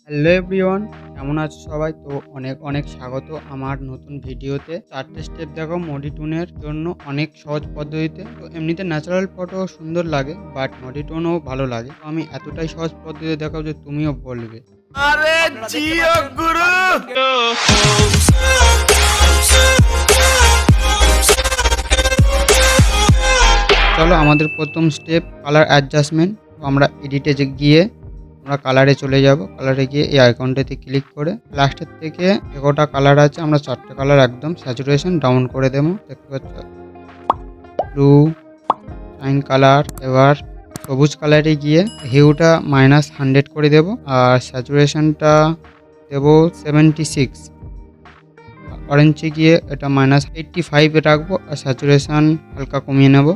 Hello everyone, কেমন আছো সবাই? তো অনেক অনেক স্বাগত আমার নতুন ভিডিওতে। 4টে স্টেপ দেখো মডি টুনের জন্য অনেক সহজ পদ্ধতিতে। তো এমনিতে ন্যাচারাল ফটো সুন্দর লাগে, বাট মডি টুনও ভালো লাগে। তো আমি এতটাই সহজ পদ্ধতি দেখাবো যে তুমিও বলবে আরে জিও গুরু। চলো আমাদের প্রথম স্টেপ কালার অ্যাডজাস্টমেন্ট। আমরা এডিটে গিয়ে আমরা কালারে চলে যাব। কালারে গিয়ে এই আইকনটাতে ক্লিক করে লাস্টের থেকে এগোটা কালার আছে, আমরা 4টে কালার একদম স্যাচুরেশন ডাউন করে দেবো। দেখতে পাচ্ছ ব্লু শাইন কালার। এবার সবুজ কালারে গিয়ে হিউটা -100 করে দেব, আর স্যাচুরেশনটা দেব 76। অরেঞ্জে গিয়ে এটা -85 রাখবো, আর স্যাচুরেশন হালকা কমিয়ে নেব।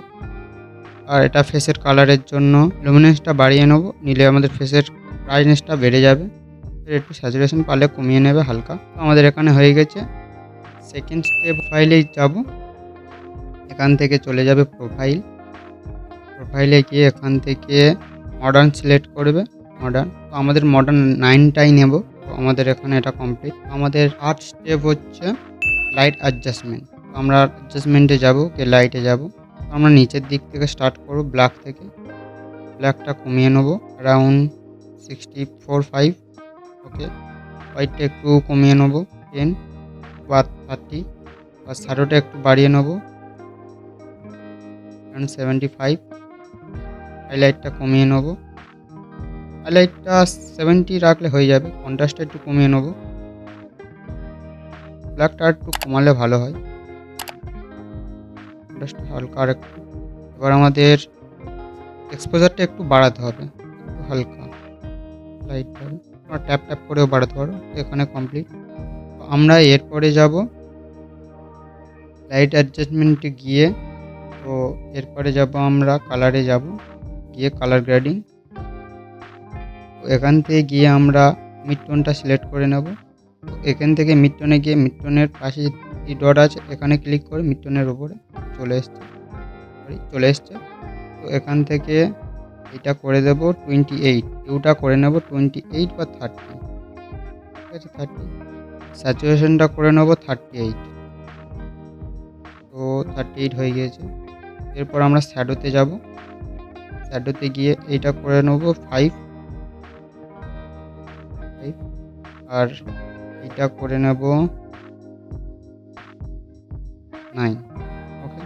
আর এটা ফেসের কালারের জন্য লুমিনেন্সটা বাড়িয়ে নেব, নিলে আমাদের ফেসের ব্রাইটনেসটা বেড়ে যাবে। একটু স্যাচুরেশন পারলে কমিয়ে নেবে হালকা। তো আমাদের এখানে হয়ে গেছে। সেকেন্ড স্টেপ ফাইলে যাব, এখান থেকে চলে যাবে প্রোফাইলে গিয়ে এখান থেকে মডার্ন সিলেক্ট করবে। মডার্ন, তো আমাদের মডার্ন 9টাই নেব। তো আমাদের এখানে এটা কমপ্লিট। আমাদের থার্ড স্টেপ হচ্ছে লাইট অ্যাডজাস্টমেন্ট। তো আমরা অ্যাডজাস্টমেন্টে যাব, লাইটে যাব। আমরা নিচের দিক থেকে স্টার্ট করব, ব্ল্যাক থেকে। ব্ল্যাকটা কমিয়ে নেব অ্যারাউন্ড 64-5। ওকে, হোয়াইটটা একটু কমিয়ে নেব 10 বা 30। আর শ্যাডোটা একটু বাড়িয়ে নেব 75। হাইলাইটটা কমিয়ে নেব, হাইলাইটটা 70 রাখলে হয়ে যাবে। কন্ট্রাস্টটা একটু কমিয়ে নেব, ব্ল্যাকটা একটু কমালে ভালো হয়। কন্ট্রাস্টটা হালকা আর একটু। এবার আমাদের এক্সপোজারটা একটু বাড়াতে হবে, একটু হালকা লাইটটা ট্যাপ ট্যাপ করেও বাড়াতে পারো। এখানে কমপ্লিট। আমরা এরপরে যাব লাইট অ্যাডজাস্টমেন্টে গিয়ে। তো এরপরে যাব আমরা কালারে যাব, গিয়ে কালার গ্রেডিং। তো এখান থেকে গিয়ে আমরা মিড টোনটা সিলেক্ট করে নেব। তো এখান থেকে মিড টোনে গিয়ে মিড টোনের পাশে যে ডট আছে এখানে ক্লিক করে মিড টোনের উপরে চলে এসছে। তো এখান থেকে এটা করে দেব 28, ইউটা করে নেব 28 বা 30। ঠিক আছে, 30। স্যাচুরেশনটা করে নেব 38। তো 38 হয়ে গিয়েছে। এরপর আমরা শ্যাডোতে যাব, শ্যাডোতে গিয়ে এইটা করে নেব 5। আর এইটা করে নেব 9। ওকে,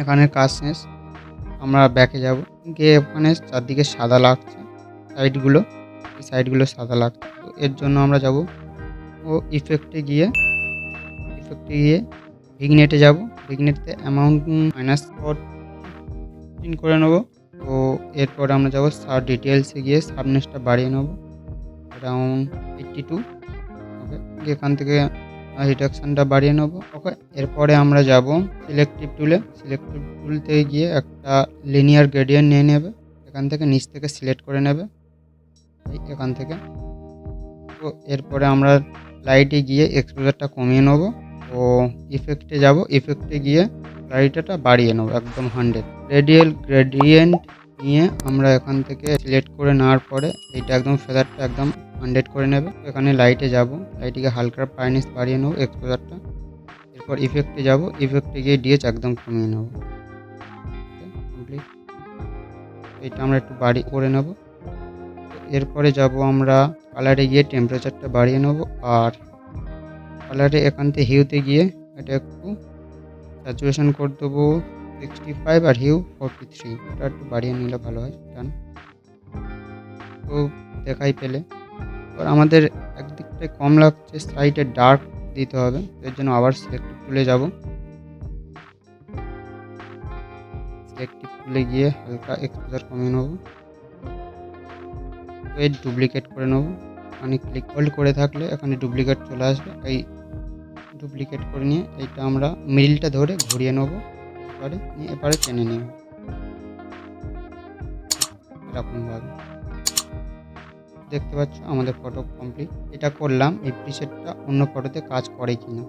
এখানে কাজ শেষ। আমরা ব্যাকে যাব, গিয়ে ওখানে চারদিকে সাদা লাগছে, সাইডগুলো সাদা লাগছে। তো এর জন্য আমরা যাব ও ইফেক্টে গিয়ে ভিগনেটে যাব। ভিগনেটে অ্যামাউন্ট -14 করে নেব। তো এরপর আমরা যাব সার ডিটেলসে গিয়ে সাবনেসটা বাড়িয়ে নেব অ্যারাউন্ড 82। ওকে, এখান থেকে রিডাকশানটা বাড়িয়ে নেব। ওকে, এরপরে আমরা যাব সিলেক্টিভ টুলতে গিয়ে একটা লিনিয়ার গ্রেডিয়েন্ট নিয়ে নেবে। এখান থেকে নিচ থেকে সিলেক্ট করে নেবে এখান থেকে। তো এরপরে আমরা লাইটে গিয়ে এক্সপোজারটা কমিয়ে নেব। ও ইফেক্টে যাব, ইফেক্টে গিয়ে ক্লারিটিটা বাড়িয়ে নেব একদম 100। রেডিয়াল গ্রেডিয়েন্ট নিয়ে আমরা এখান থেকে সিলেক্ট করে নেওয়ার পরে এইটা একদম ফেদারটা একদম 100 করে নেবে। এখানে লাইটে যাব, লাইটে হালকা ব্রাইটনেস বাড়িয়ে নেব এক্সপোজারটা। এরপর ইফেক্টে যাব, ইফেক্টে গিয়ে ডিএইচ একদম কমিয়ে নেব। কমপ্লিট। এইটা আমরা একটু বাড়ি করে নেব। এরপরে যাব আমরা কালারে গিয়ে টেম্পারেচারটা বাড়িয়ে নেব। আর কালারে এখান থেকে হিউতে গিয়ে এটা একটু স্যাচুরেশন করে দেবো 65 আর হিউ 43। এটা একটু বাড়িয়ে নিলে ভালো হয়। ডান। তো দেখাই পেলে এবার আমাদের একদিকটায় কম লাগছে, সাইডে ডার্ক দিতে হবে। এর জন্য আবার সিলেক্টিভ টুলে যাব, সিলেক্টিভ টুলে গিয়ে হালকা এক্সপোজার কমিয়ে নেব। তো এর ডুপ্লিকেট করে নেব। এখানে ক্লিক হোল্ড করে থাকলে এখানে ডুপ্লিকেট চলে আসবে। এই ডুপ্লিকেট করে নিয়ে এইটা আমরা মিডিলটা ধরে ঘুরিয়ে নেব, এবারে টেনে নেব এরকমভাবে। দেখতে পাচ্ছ আমাদের ফটো কমপ্লিট। এটা করলাম, এই প্রিসেটটা অন্য ফটোতে কাজ করে কিনা।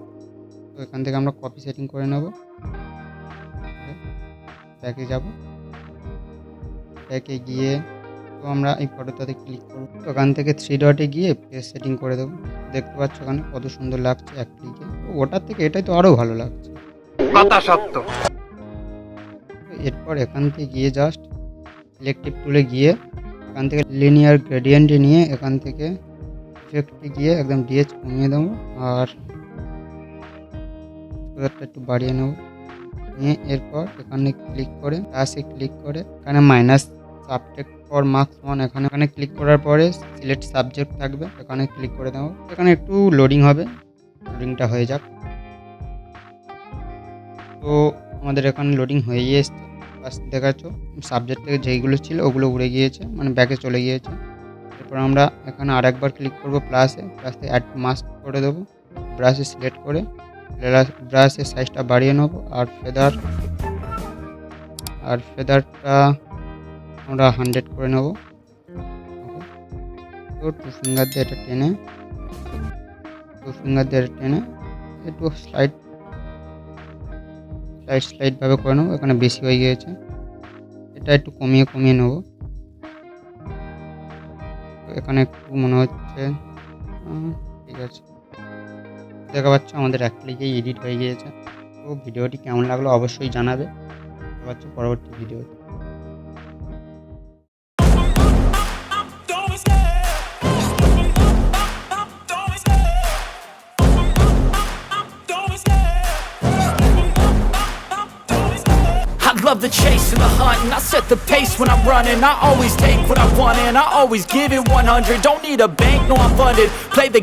তো এখান থেকে আমরা কপি সেটিং করে নেব। ব্যাকে যাব, ব্যাকে গিয়ে তো আমরা এই ফটোটাতে ক্লিক করব। তো ওখান থেকে 3 ডটে গিয়ে ফেস সেটিং করে দেবো। দেখতে পাচ্ছ ওখানে কত সুন্দর লাগছে এক ক্লিকে। ওটার থেকে এটাই তো আরও ভালো লাগছে। কথা সত্য। এরপর এখান থেকে গিয়ে জাস্ট সিলেক্টিভ টুলে গিয়ে এখান থেকে লিনিয়ার গ্রেডিয়েন্টে নিয়ে এখান থেকে ইফেক্টে গিয়ে একদম ডিএচ কমিয়ে দেবো আর কালারটা একটু বাড়িয়ে নেব। নিয়ে এরপর এখানে ক্লিক করে প্লাসে ক্লিক করে এখানে মাইনাস সাবজেক্ট ফর মার্কস 1 এখানে ক্লিক করার পরে সিলেক্ট সাবজেক্ট থাকবে, এখানে ক্লিক করে দেবো। এখানে একটু লোডিং হবে, লোডিংটা হয়ে যাক। তো আমাদের এখানে লোডিং হয়ে এসছে। বাস দেখাচ্ছ সাবজেক্ট থেকে যেইগুলো ছিল ওগুলো উড়ে গিয়েছে, মানে ব্যাকে চলে গিয়েছে। এরপর আমরা এখানে আরেকবার ক্লিক করব প্লাসে অ্যাড মাস্ক করে দেবো। ব্রাশে সিলেক্ট করে ব্রাশের সাইজটা বাড়িয়ে নেবো আর ফেদারটা আমরা 100 করে নেব। তো টু ফিঙ্গার দিয়ে এটা টেনে একটু স্লাইডভাবে করে নেবো। এখানে বেশি হয়ে গিয়েছে, এটা একটু কমিয়ে নেব। এখানে একটু মনে হচ্ছে ঠিক আছে। দেখা পাচ্ছ আমাদের এক ক্লিকেই এডিট হয়ে গিয়েছে। তো ভিডিওটি কেমন লাগলো অবশ্যই জানাবে। দেখা পাচ্ছ পরবর্তী ভিডিওতে। I love the chase and the hunt, and I set the pace when I'm running. I always take what I want and I always give it 100. Don't need a bank, no I'm funded. Play the